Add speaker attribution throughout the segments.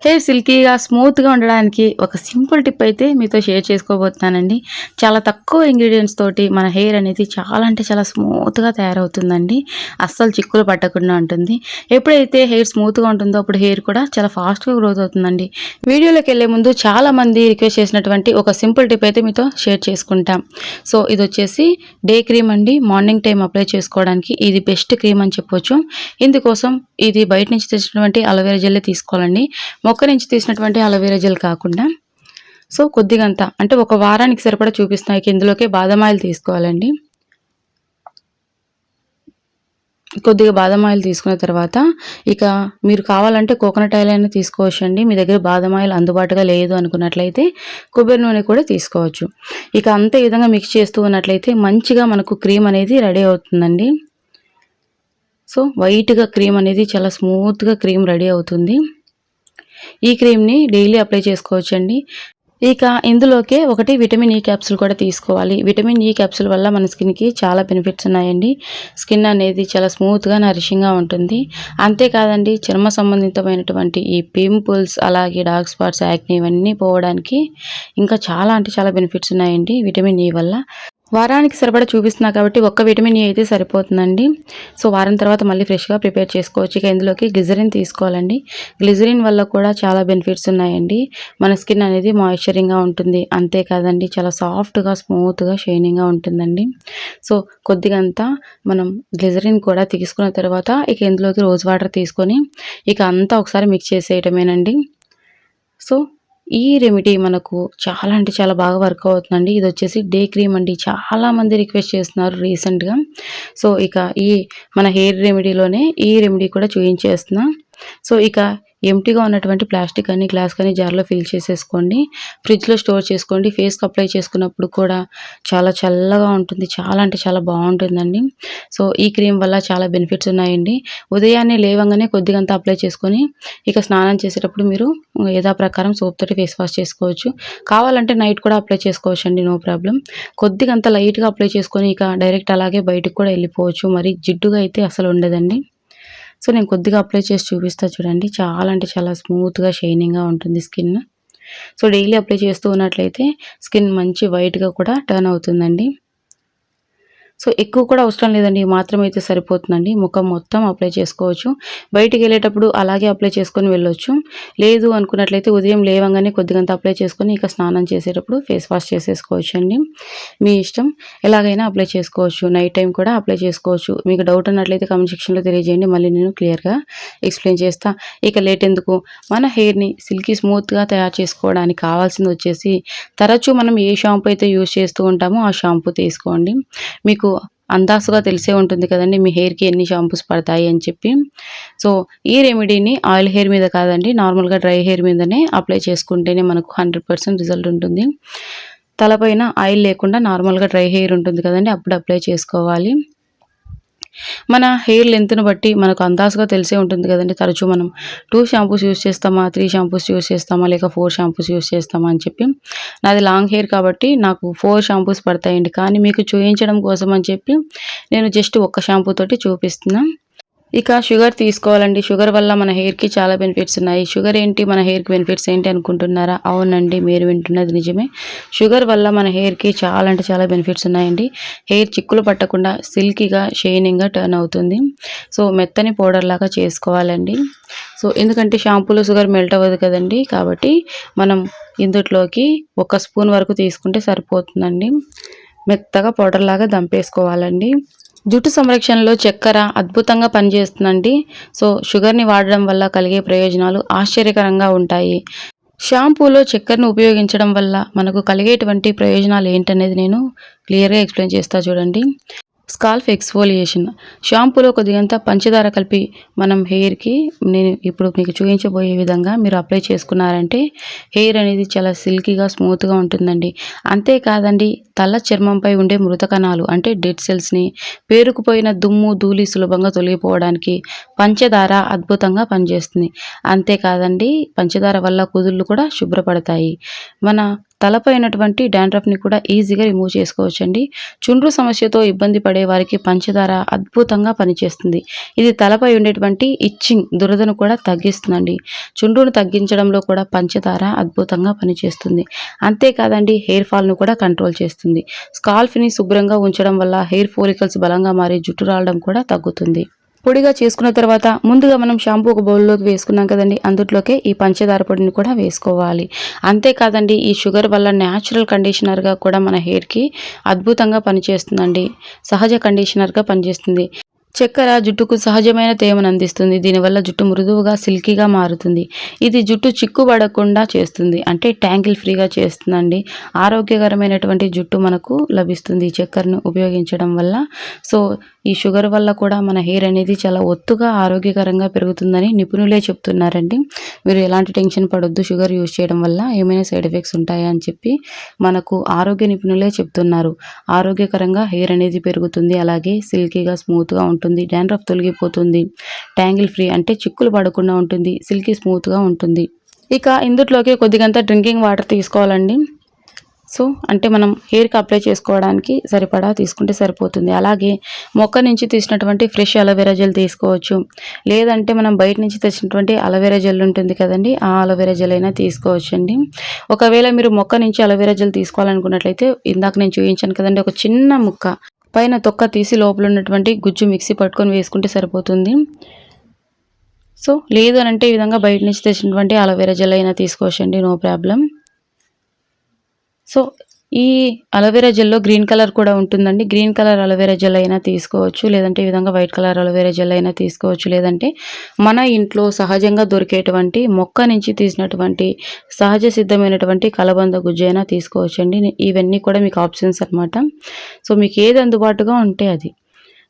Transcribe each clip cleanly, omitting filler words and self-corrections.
Speaker 1: Hair సిల్కీగా, స్మూత్‌గా ఉండడానికి ఒక సింపుల్ టిప్ అయితే మీతో షేర్ చేసుకోబోతున్నానండి. చాలా తక్కువ ఇంగ్రీడియెంట్స్ తోటి మన హెయిర్ అనేది చాలా అంటే చాలా స్మూత్‌గా తయారవుతుందండి. అస్సలు చిక్కులు పట్టకుండా ఉంటుంది. ఎప్పుడైతే హెయిర్ స్మూత్‌గా ఉంటుందో అప్పుడు హెయిర్ కూడా చాలా ఫాస్ట్‌గా గ్రోత్ అవుతుందండి. వీడియోలోకెళ్ళే ముందు చాలామంది రిక్వెస్ట్ చేసినటువంటి ఒక సింపుల్ టిప్ అయితే మీతో షేర్ చేసుకుంటాం. సో, ఇదొచ్చేసి డే క్రీమ్ అండి. మార్నింగ్ టైమ్ అప్లై చేసుకోవడానికి ఇది బెస్ట్ క్రీమ్ అని చెప్పొచ్చు. ఇందుకోసం ఇది బయట నుంచి తెచ్చినటువంటి అలోవెరా జెల్లే తీసుకోవాలండి. మొక్క నుంచి తీసినటువంటి అలోవెరా జెల్ కాకుండా సో కొద్దిగంత అంటే ఒక వారానికి సరిపడా చూపిస్తున్నా. ఇక ఇందులోకే బాదం ఆయిల్ తీసుకోవాలండి. కొద్దిగా బాదం ఆయిల్ తీసుకున్న తర్వాత ఇక మీరు కావాలంటే కోకోనట్ ఆయిల్ అయినా తీసుకోవచ్చండి. మీ దగ్గర బాదం ఆయిల్ అందుబాటుగా లేదు అనుకున్నట్లయితే కొబ్బరి నూనె కూడా తీసుకోవచ్చు. ఇక అంతే ఈ విధంగా మిక్స్ చేస్తూ ఉన్నట్లయితే మంచిగా మనకు క్రీమ్ అనేది రెడీ అవుతుందండి. సో వైట్‌గా క్రీమ్ అనేది చాలా స్మూత్‌గా క్రీమ్ రెడీ అవుతుంది. ఈ క్రీమ్‌ని డైలీ అప్లై చేసుకోవచ్చండి. ఇక ఇందులోకే ఒకటి విటమిన్ ఈ క్యాప్సూల్ కూడా తీసుకోవాలి. విటమిన్ ఈ క్యాప్సూల్ వల్ల మన స్కిన్‌కి చాలా బెనిఫిట్స్ ఉన్నాయండి. స్కిన్ అనేది చాలా స్మూత్‌గా, నరిషింగ్‌గా ఉంటుంది. అంతేకాదండి చర్మ సంబంధితమైనటువంటి ఈ పింపుల్స్, అలాగే డార్క్ స్పాట్స్, యాక్నే ఇవన్నీ పోవడానికి ఇంకా చాలా అంటే చాలా బెనిఫిట్స్ ఉన్నాయండి విటమిన్ ఈ వల్ల. వారానికి సరిపడా చూపిస్తున్నా కాబట్టి ఒక్క విటమిన్ ఈ అయితే సరిపోతుందండి. సో, వారం తర్వాత మళ్ళీ ఫ్రెష్‌గా ప్రిపేర్ చేసుకోవచ్చు. ఇక ఇందులోకి గ్లిజరిన్ తీసుకోవాలండి. గ్లిజరిన్ వల్ల కూడా చాలా బెనిఫిట్స్ ఉన్నాయండి. మన స్కిన్ అనేది మాయిశ్చరింగ్‌గా ఉంటుంది. అంతేకాదండి చాలా సాఫ్ట్‌గా, స్మూత్‌గా, షైనింగ్‌గా ఉంటుందండి. సో, కొద్దిగంతా మనం గ్లిజరిన్ కూడా తీసుకున్న తర్వాత ఇక ఇందులోకి రోజ్ వాటర్ తీసుకొని ఇక అంతా ఒకసారి మిక్స్ చేసేయటమేనండి. సో, ఈ రెమెడీ మనకు చాలా అంటే చాలా బాగా వర్క్ అవుతుందండి. ఇదొచ్చేసి డే క్రీమ్ అండి. చాలామంది రిక్వెస్ట్ చేస్తున్నారు రీసెంట్‌గా. సో, ఇక ఈ మన హెయిర్ రెమెడీలోనే ఈ రెమెడీ కూడా చూయించేస్తున్నా. సో, ఇక ఎంప్టీగా ఉన్నటువంటి ప్లాస్టిక్ కానీ, గ్లాస్ కానీ జార్‌లో ఫిల్ చేసేసుకోండి. ఫ్రిడ్జ్‌లో స్టోర్ చేసుకోండి. ఫేస్‌కి అప్లై చేసుకున్నప్పుడు కూడా చాలా చల్లగా ఉంటుంది. చాలా అంటే చాలా బావుంటుందండి. సో, ఈ క్రీమ్ వల్ల చాలా బెనిఫిట్స్ ఉన్నాయండి. ఉదయాన్నే లేవంగానే కొద్దిగంత అప్లై చేసుకొని, ఇక స్నానం చేసేటప్పుడు మీరు యథాప్రకారం సోప్ తోటి ఫేస్ వాష్ చేసుకోవచ్చు. కావాలంటే నైట్ కూడా అప్లై చేసుకోవచ్చండి. No problem. కొద్దిగంత లైట్‌గా అప్లై చేసుకొని ఇక డైరెక్ట్ అలాగే బయటికి కూడా ఎళ్ళిపోవచ్చు. మరి జిడ్డుగా అయితే అసలు ఉండదండి. సో, నేను కొద్దిగా అప్లై చేసి చూపిస్తా చూడండి. చాలా అంటే చాలా స్మూత్‌గా, షైనింగ్‌గా ఉంటుంది స్కిన్. సో, డైలీ అప్లై చేస్తూ ఉన్నట్లయితే స్కిన్ మంచి వైట్‌గా కూడా టర్న్ అవుతుందండి. సో, ఎక్కువ కూడా అవసరం లేదండి. ఈ మాత్రం అయితే సరిపోతుందండి. ముఖం మొత్తం అప్లై చేసుకోవచ్చు. బయటికెళ్ళేటప్పుడు అలాగే అప్లై చేసుకొని వెళ్ళొచ్చు. లేదు అనుకున్నట్లయితే ఉదయం లేవంగానే కొద్దిగంత అప్లై చేసుకొని ఇక స్నానం చేసేటప్పుడు ఫేస్ వాష్ చేసేసుకోవచ్చండి. మీ ఇష్టం. ఎలాగైనా అప్లై చేసుకోవచ్చు. నైట్ టైమ్ కూడా అప్లై చేసుకోవచ్చు. మీకు డౌట్ ఉన్నట్లయితే కామెంట్ సెక్షన్‌లో తెలియజేయండి. మళ్ళీ నేను క్లియర్‌గా ఎక్స్‌ప్లెయిన్ చేస్తా. ఇక లేట్ ఎందుకు మన హెయిర్‌ని సిల్కీ స్మూత్‌గా తయారు చేసుకోవడానికి కావాల్సిందొచ్చేసి తరచూ మనం ఏ షాంపూ అయితే యూజ్ చేస్తూ ఉంటామో ఆ షాంపూ తీసుకోండి. మీకు అందాసుగా తెలిసే ఉంటుంది కదండీ! మీ హెయిర్‌కి ఎన్ని షాంపూస్ పడతాయి అని చెప్పి. సో, ఈ రెమెడీని ఆయిల్ హెయిర్ మీద కాదండి, నార్మల్‌గా డ్రై హెయిర్ మీదనే అప్లై చేసుకుంటేనే మనకు 100% రిజల్ట్ ఉంటుంది. తలపైన ఆయిల్ లేకుండా నార్మల్‌గా డ్రై హెయిర్ ఉంటుంది కదండీ! అప్పుడు అప్లై చేసుకోవాలి. మన హెయిర్ లెంగ్త్‌ని బట్టి మనకు అందాజుగా తెలిసే ఉంటుంది కదండీ! తరచూ మనం 2 షాంపూస్ యూజ్ చేస్తామా, 3 షాంపూస్ యూజ్ చేస్తామా, లేక 4 షాంపూస్ యూజ్ చేస్తామా అని చెప్పి. నాది లాంగ్ హెయిర్ కాబట్టి నాకు 4 షాంపూస్ పడతాయండి. కానీ మీకు చూయించడం కోసం అని చెప్పి నేను జస్ట్ ఒక్క షాంపూ తోటి చూపిస్తున్నా. ఇక షుగర్ తీసుకోవాలండి. షుగర్ వల్ల మన హెయిర్‌కి చాలా బెనిఫిట్స్ ఉన్నాయి. షుగర్ ఏంటి? మన హెయిర్‌కి బెనిఫిట్స్ ఏంటి అనుకుంటున్నారా? అవునండి. మీరు వింటున్నది నిజమే. షుగర్ వల్ల మన హెయిర్‌కి చాలా అంటే చాలా బెనిఫిట్స్ ఉన్నాయండి. హెయిర్ చిక్కులు పట్టకుండా సిల్కీగా, షైనింగ్‌గా టర్న్ అవుతుంది. సో, మెత్తని పౌడర్‌లాగా చేసుకోవాలండి. సో, ఎందుకంటే షాంపూలో షుగర్ మెల్ట్ అవ్వదు కదండీ! కాబట్టి మనం ఇందుట్లోకి ఒక స్పూన్ వరకు తీసుకుంటే సరిపోతుందండి. మెత్తగా పౌడర్‌లాగా దంపేసుకోవాలండి. జుట్టు సంరక్షణలో చక్కెర అద్భుతంగా పనిచేస్తుందండి. సో, షుగర్‌ని వాడడం వల్ల కలిగే ప్రయోజనాలు ఆశ్చర్యకరంగా ఉంటాయి. షాంపూలో చక్కెరను ఉపయోగించడం వల్ల మనకు కలిగేటువంటి ప్రయోజనాలు ఏంటనేది నేను క్లియర్‌గా ఎక్స్‌ప్లెయిన్ చేస్తా చూడండి. Scalp exfoliation. షాంపూలో కొద్దిగంత పంచదార కలిపి మనం హెయిర్‌కి నేను ఇప్పుడు మీకు చూయించబోయే విధంగా మీరు అప్లై చేసుకున్నారంటే హెయిర్ అనేది చాలా సిల్కీగా, స్మూత్‌గా ఉంటుందండి. అంతేకాదండి తల చర్మంపై ఉండే మృత కణాలు అంటే డెడ్ సెల్స్‌ని, పేరుకుపోయిన దుమ్ము, ధూళి సులభంగా తొలగిపోవడానికి పంచదార అద్భుతంగా పనిచేస్తుంది. అంతేకాదండి పంచదార వల్ల కుదుళ్ళు కూడా శుభ్రపడతాయి. మన తలపై ఉన్నటువంటి డాండ్రఫ్‌ని కూడా ఈజీగా రిమూవ్ చేసుకోవచ్చండి. చుండ్రు సమస్యతో ఇబ్బంది పడే వారికి పంచదార అద్భుతంగా పనిచేస్తుంది. ఇది తలపై ఉండేటువంటి ఇచ్చింగ్ దురదను కూడా తగ్గిస్తుందండి. చుండ్రును తగ్గించడంలో కూడా పంచదార అద్భుతంగా పనిచేస్తుంది. అంతేకాదండి హెయిర్ ఫాల్‌ను కూడా కంట్రోల్ చేస్తుంది. స్కాల్ప్‌ని శుభ్రంగా ఉంచడం వల్ల హెయిర్ ఫోలికల్స్ బలంగా మారి జుట్టు రాలడం కూడా తగ్గుతుంది. పొడిగా చేసుకున్న తర్వాత ముందుగా మనం షాంపూ ఒక బౌల్‌లోకి వేసుకున్నాం కదండీ! అందుట్లోకే ఈ పంచదార పొడిని కూడా వేసుకోవాలి. అంతేకాదండి ఈ షుగర్ వల్ల న్యాచురల్ కండిషనర్‌గా కూడా మన హెయిర్‌కి అద్భుతంగా పనిచేస్తుందండి. సహజ కండిషనర్‌గా పనిచేస్తుంది. చక్కెర జుట్టుకు సహజమైన తేమను అందిస్తుంది. దీనివల్ల జుట్టు మృదువుగా, సిల్కీగా మారుతుంది. ఇది జుట్టు చిక్కుబడకుండా చేస్తుంది. అంటే ట్యాంగిల్ ఫ్రీగా చేస్తుందండి. ఆరోగ్యకరమైనటువంటి జుట్టు మనకు లభిస్తుంది ఈ చక్కెరను ఉపయోగించడం వల్ల. సో, ఈ షుగర్ వల్ల కూడా మన హెయిర్ అనేది చాలా ఒత్తుగా, ఆరోగ్యకరంగా పెరుగుతుందని నిపుణులే చెప్తున్నారండి. మీరు ఎలాంటి టెన్షన్ పడొద్దు షుగర్ యూజ్ చేయడం వల్ల ఏమైనా సైడ్ ఎఫెక్ట్స్ ఉంటాయా అని చెప్పి మనకు ఆరోగ్య నిపుణులే చెప్తున్నారు. ఆరోగ్యకరంగా హెయిర్ అనేది పెరుగుతుంది. అలాగే సిల్కీగా, స్మూత్‌గా ఉంటుంది. డాండ్రఫ్ తొలగిపోతుంది. ట్యాంగిల్ ఫ్రీ అంటే చిక్కులు పడకుండా ఉంటుంది. సిల్కీ స్మూత్‌గా ఉంటుంది. ఇక ఇందుట్లోకి కొద్దిగంత డ్రింకింగ్ వాటర్ తీసుకోవాలండి. సో, అంటే మనం హెయిర్‌కి అప్లై చేసుకోవడానికి సరిపడా తీసుకుంటే సరిపోతుంది. అలాగే మొక్క నుంచి తీసినటువంటి ఫ్రెష్ అలోవెరా జెల్ తీసుకోవచ్చు. లేదంటే మనం బయట నుంచి తెచ్చినటువంటి అలోవెరా జెల్ ఉంటుంది కదండీ! ఆ అలోవెరా జెల్ అయినా తీసుకోవచ్చండి. ఒకవేళ మీరు మొక్క నుంచి అలోవెరా జెల్ తీసుకోవాలనుకున్నట్లయితే ఇందాక నేను చూయించాను కదండీ! ఒక చిన్న ముక్క పైన తొక్క తీసి లోపల ఉన్నటువంటి గుజ్జు మిక్సీ పట్టుకొని వేసుకుంటే సరిపోతుంది. సో, లేదు అనంటే ఈ విధంగా బయట నుంచి తెచ్చినటువంటి అలోవెరా జెల్ అయినా తీసుకోవచ్చండి. No problem. సో, ఈ అలోవెరా జెల్‌లో గ్రీన్ కలర్ కూడా ఉంటుందండి. గ్రీన్ కలర్ అలోవెరా జెల్ అయినా తీసుకోవచ్చు. లేదంటే ఈ విధంగా వైట్ కలర్ అలోవెరా జెల్ అయినా తీసుకోవచ్చు. లేదంటే మన ఇంట్లో సహజంగా దొరికేటువంటి మొక్క నుంచి తీసినటువంటి సహజ సిద్ధమైనటువంటి కలబంద గుజ్జైనా తీసుకోవచ్చండి. ఇవన్నీ కూడా మీకు ఆప్షన్స్ అనమాట. సో, మీకు ఏది అందుబాటుగా ఉంటే అది.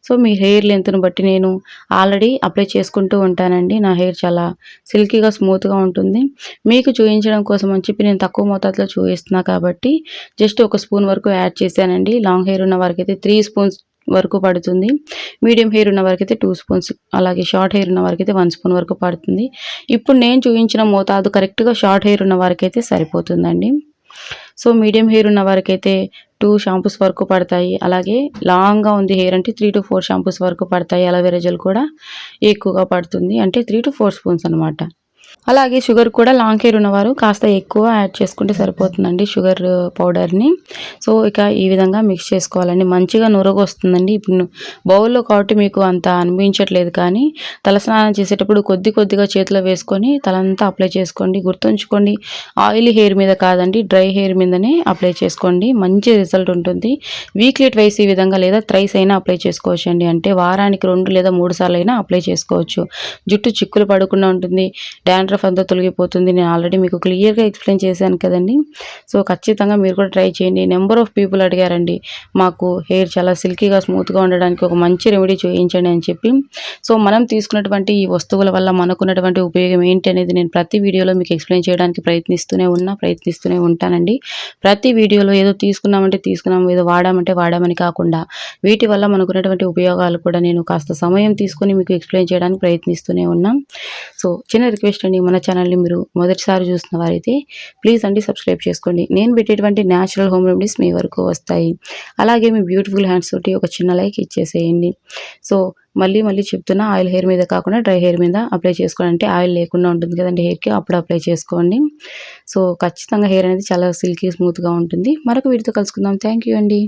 Speaker 1: సో, మీ హెయిర్ లెంగ్త్‌ని బట్టి నేను ఆల్రెడీ అప్లై చేసుకుంటూ ఉంటానండి. నా హెయిర్ చాలా సిల్కీగా, స్మూత్‌గా ఉంటుంది. మీకు చూయించడం కోసం అని చెప్పి నేను తక్కువ మోతాదులో చూయిస్తున్నా కాబట్టి జస్ట్ ఒక స్పూన్ వరకు యాడ్ చేశానండి. లాంగ్ హెయిర్ ఉన్న వారికైతే 3 స్పూన్స్ వరకు పడుతుంది. మీడియం హెయిర్ ఉన్న వారికైతే 2 స్పూన్స్, అలాగే షార్ట్ హెయిర్ ఉన్న వారికైతే 1 స్పూన్ వరకు పడుతుంది. ఇప్పుడు నేను చూయించిన మోతాదు కరెక్ట్‌గా షార్ట్ హెయిర్ ఉన్న వారికైతే సరిపోతుందండి. సో, మీడియం హెయిర్ ఉన్న వారికైతే 2 షాంపూస్ వరకు పడతాయి. అలాగే లాంగ్‌గా ఉంది హెయిర్ అంటే 3-4 షాంపూస్ వరకు పడతాయి. అలోవెరా జెల్ కూడా ఎక్కువగా పడుతుంది. అంటే 3-4 స్పూన్స్ అనమాట. అలాగే షుగర్ కూడా లాంగ్ హెయిర్ ఉన్నవారు కాస్త ఎక్కువ యాడ్ చేసుకుంటే సరిపోతుందండి షుగర్ పౌడర్‌ని. సో, ఇక ఈ విధంగా మిక్స్ చేసుకోవాలండి. మంచిగా నురగొస్తుందండి. ఇప్పుడు బౌల్‌లో కాబట్టి మీకు అంత అనిపించట్లేదు కానీ తలస్నానం చేసేటప్పుడు కొద్దిగా చేతిలో వేసుకొని తలంతా అప్లై చేసుకోండి. గుర్తుంచుకోండి ఆయిలీ హెయిర్ మీద కాదండి డ్రై హెయిర్ మీదనే అప్లై చేసుకోండి. మంచి రిజల్ట్ ఉంటుంది. వీక్లీ ట్వైస్ ఈ విధంగా లేదా థ్రైస్ అయినా అప్లై చేసుకోవచ్చండి. అంటే వారానికి 2 లేదా 3 సార్లైనా అప్లై చేసుకోవచ్చు. జుట్టు చిక్కులు పడకుండా ఉంటుంది. డాండ్రఫ్ అంతా తొలగిపోతుంది. నేను ఆల్రెడీ మీకు క్లియర్‌గా ఎక్స్‌ప్లెయిన్ చేశాను కదండీ! సో, ఖచ్చితంగా మీరు కూడా ట్రై చేయండి. నంబర్ ఆఫ్ పీపుల్ అడిగారండి. మాకు హెయిర్ చాలా సిల్కీగా, స్మూత్‌గా ఉండడానికి ఒక మంచి రెమెడీ చూయించండి అని చెప్పి. సో, మనం తీసుకున్నటువంటి ఈ వస్తువుల వల్ల మనకున్నటువంటి ఉపయోగం ఏంటి అనేది నేను ప్రతి వీడియోలో మీకు ఎక్స్‌ప్లెయిన్ చేయడానికి ప్రయత్నిస్తూనే ఉంటానండి. ప్రతి వీడియోలో ఏదో తీసుకున్నామంటే తీసుకున్నాము, ఏదో వాడామంటే వాడామని కాకుండా వీటి వల్ల మనకున్నటువంటి ఉపయోగాలు కూడా నేను కాస్త సమయం తీసుకొని మీకు ఎక్స్‌ప్లెయిన్ చేయడానికి ప్రయత్నిస్తూనే ఉన్నాం. సో, చిన్న రిక్వెస్ట్ అండి, మన ఛానల్‌ని మీరు మొదటిసారి చూస్తున్న వారైతే ప్లీజ్ అండి సబ్స్క్రైబ్ చేసుకోండి. నేను పెట్టేటువంటి న్యాచురల్ హోమ్ రెమెడీస్ మీ వరకు వస్తాయి. అలాగే మీ బ్యూటిఫుల్ హ్యాండ్స్ తోటి ఒక చిన్న లైక్ ఇచ్చేసేయండి. సో, మళ్ళీ చెప్తున్నా ఆయిల్ హెయిర్ మీద కాకుండా డ్రై హెయిర్ మీద అప్లై చేసుకోండి. అంటే ఆయిల్ లేకుండా ఉంటుంది కదండీ హెయిర్‌కి, అప్పుడు అప్లై చేసుకోండి. సో, ఖచ్చితంగా హెయిర్ అనేది చాలా సిల్కీ, స్మూత్‌గా ఉంటుంది. మరొక వీడియోతో కలుసుకుందాం. థాంక్ యూ అండి.